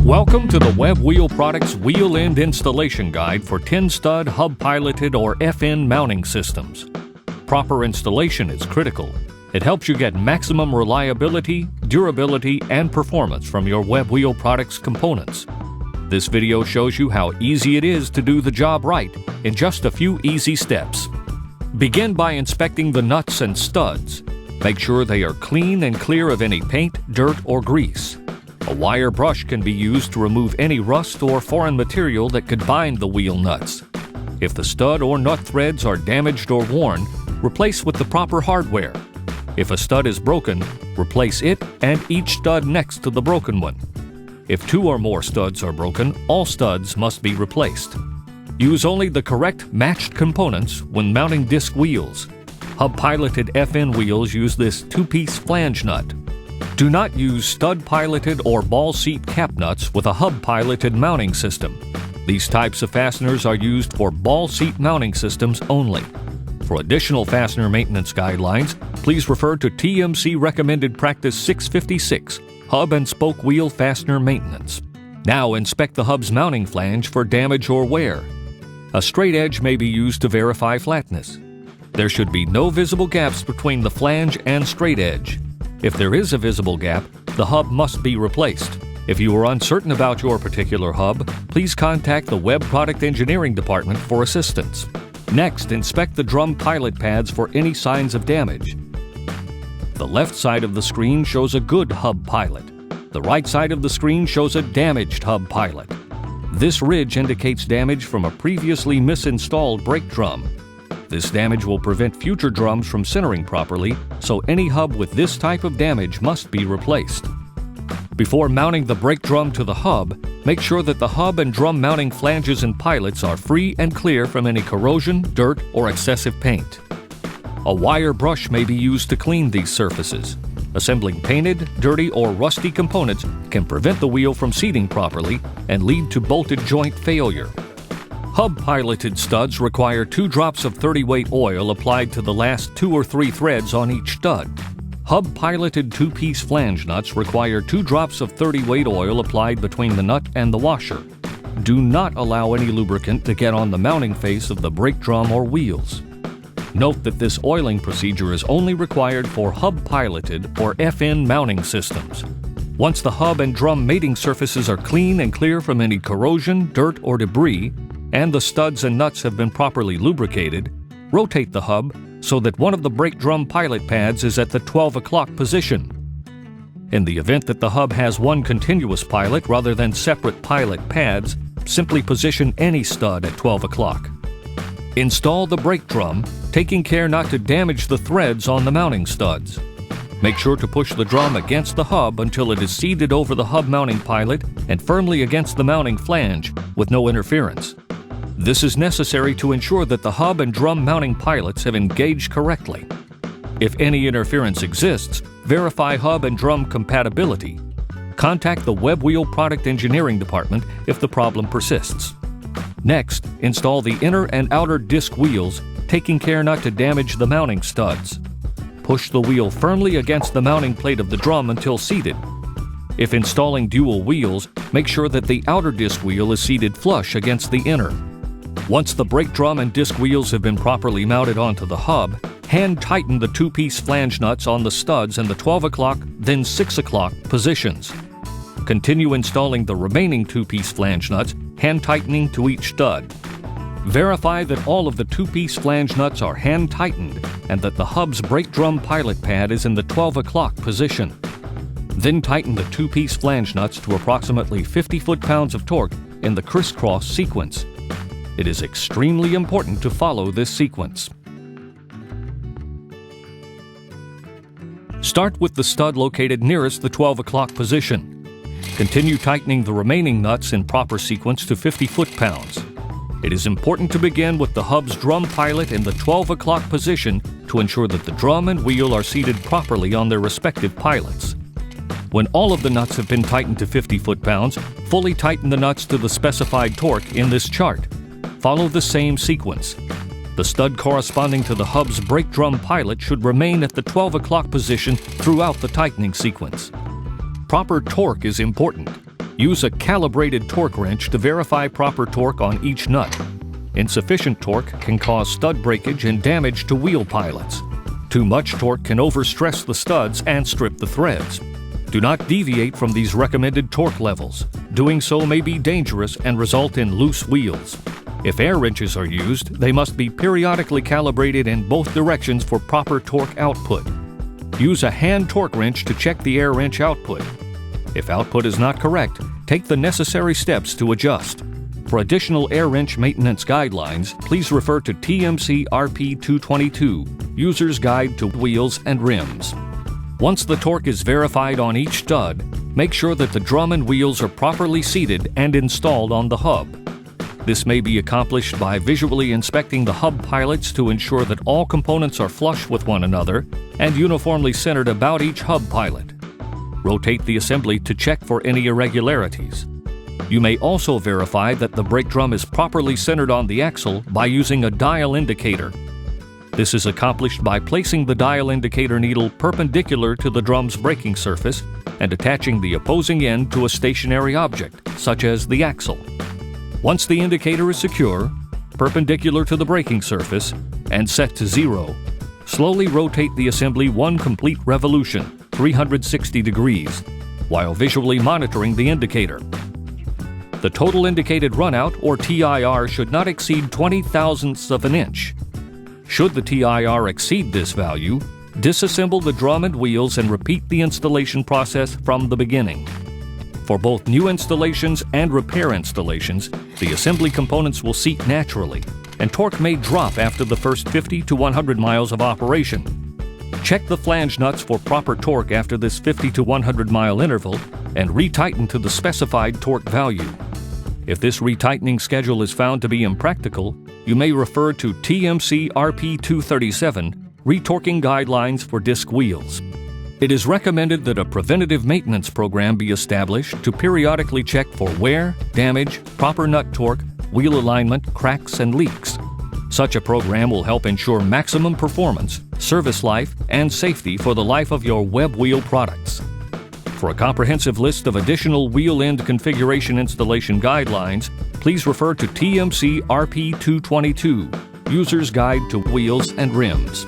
Welcome to the Webb Wheel Products Wheel End Installation Guide for 10-stud hub-piloted or FN mounting systems. Proper installation is critical. It helps you get maximum reliability, durability, and performance from your Webb Wheel Products components. This video shows you how easy it is to do the job right in just a few easy steps. Begin by inspecting the nuts and studs. Make sure they are clean and clear of any paint, dirt, or grease. A wire brush can be used to remove any rust or foreign material that could bind the wheel nuts. If the stud or nut threads are damaged or worn, replace with the proper hardware. If a stud is broken, replace it and each stud next to the broken one. If two or more studs are broken, all studs must be replaced. Use only the correct matched components when mounting disc wheels. Hub-piloted FN wheels use this two-piece flange nut. Do not use stud-piloted or ball seat cap nuts with a hub-piloted mounting system. These types of fasteners are used for ball seat mounting systems only. For additional fastener maintenance guidelines, please refer to TMC Recommended Practice 656, Hub and Spoke Wheel Fastener Maintenance. Now inspect the hub's mounting flange for damage or wear. A straight edge may be used to verify flatness. There should be no visible gaps between the flange and straight edge. If there is a visible gap, the hub must be replaced. If you are uncertain about your particular hub, please contact the Webb Product Engineering Department for assistance. Next, inspect the drum pilot pads for any signs of damage. The left side of the screen shows a good hub pilot. The right side of the screen shows a damaged hub pilot. This ridge indicates damage from a previously misinstalled brake drum. This damage will prevent future drums from centering properly, so any hub with this type of damage must be replaced. Before mounting the brake drum to the hub, make sure that the hub and drum mounting flanges and pilots are free and clear from any corrosion, dirt, or excessive paint. A wire brush may be used to clean these surfaces. Assembling painted, dirty, or rusty components can prevent the wheel from seating properly and lead to bolted joint failure. Hub-piloted studs require 2 drops of 30-weight oil applied to the last 2 or 3 threads on each stud. Hub-piloted 2-piece flange nuts require 2 drops of 30-weight oil applied between the nut and the washer. Do not allow any lubricant to get on the mounting face of the brake drum or wheels. Note that this oiling procedure is only required for hub-piloted or FN mounting systems. Once the hub and drum mating surfaces are clean and clear from any corrosion, dirt, or debris, and the studs and nuts have been properly lubricated, rotate the hub so that one of the brake drum pilot pads is at the 12 o'clock position. In the event that the hub has one continuous pilot rather than separate pilot pads, simply position any stud at 12 o'clock. Install the brake drum, taking care not to damage the threads on the mounting studs. Make sure to push the drum against the hub until it is seated over the hub mounting pilot and firmly against the mounting flange with no interference. This is necessary to ensure that the hub and drum mounting pilots have engaged correctly. If any interference exists, verify hub and drum compatibility. Contact the Webb Wheel Product Engineering Department if the problem persists. Next, install the inner and outer disc wheels, taking care not to damage the mounting studs. Push the wheel firmly against the mounting plate of the drum until seated. If installing dual wheels, make sure that the outer disc wheel is seated flush against the inner. Once the brake drum and disc wheels have been properly mounted onto the hub, hand tighten the 2-piece flange nuts on the studs in the 12 o'clock, then 6 o'clock positions. Continue installing the remaining 2-piece flange nuts, hand tightening to each stud. Verify that all of the 2-piece flange nuts are hand tightened and that the hub's brake drum pilot pad is in the 12 o'clock position. Then tighten the 2-piece flange nuts to approximately 50 foot-pounds of torque in the crisscross sequence. It is extremely important to follow this sequence. Start with the stud located nearest the 12 o'clock position. Continue tightening the remaining nuts in proper sequence to 50 foot-pounds. It is important to begin with the hub's drum pilot in the 12 o'clock position to ensure that the drum and wheel are seated properly on their respective pilots. When all of the nuts have been tightened to 50 foot-pounds, fully tighten the nuts to the specified torque in this chart. Follow the same sequence. The stud corresponding to the hub's brake drum pilot should remain at the 12 o'clock position throughout the tightening sequence. Proper torque is important. Use a calibrated torque wrench to verify proper torque on each nut. Insufficient torque can cause stud breakage and damage to wheel pilots. Too much torque can overstress the studs and strip the threads. Do not deviate from these recommended torque levels. Doing so may be dangerous and result in loose wheels. If air wrenches are used, they must be periodically calibrated in both directions for proper torque output. Use a hand torque wrench to check the air wrench output. If output is not correct, take the necessary steps to adjust. For additional air wrench maintenance guidelines, please refer to TMC RP 222, User's Guide to Wheels and Rims. Once the torque is verified on each stud, make sure that the drum and wheels are properly seated and installed on the hub. This may be accomplished by visually inspecting the hub pilots to ensure that all components are flush with one another and uniformly centered about each hub pilot. Rotate the assembly to check for any irregularities. You may also verify that the brake drum is properly centered on the axle by using a dial indicator. This is accomplished by placing the dial indicator needle perpendicular to the drum's braking surface and attaching the opposing end to a stationary object, such as the axle. Once the indicator is secure, perpendicular to the braking surface, and set to 0, slowly rotate the assembly one complete revolution, 360 degrees, while visually monitoring the indicator. The total indicated runout, or TIR, should not exceed 20 thousandths of an inch. Should the TIR exceed this value, disassemble the drum and wheels and repeat the installation process from the beginning. For both new installations and repair installations, the assembly components will seat naturally, and torque may drop after the first 50 to 100 miles of operation. Check the flange nuts for proper torque after this 50 to 100 mile interval and retighten to the specified torque value. If this retightening schedule is found to be impractical, you may refer to TMC RP 237, Retorquing Guidelines for Disc Wheels. It is recommended that a preventative maintenance program be established to periodically check for wear, damage, proper nut torque, wheel alignment, cracks, and leaks. Such a program will help ensure maximum performance, service life, and safety for the life of your Webb Wheel products. For a comprehensive list of additional wheel end configuration installation guidelines, please refer to TMC RP 222, User's Guide to Wheels and Rims.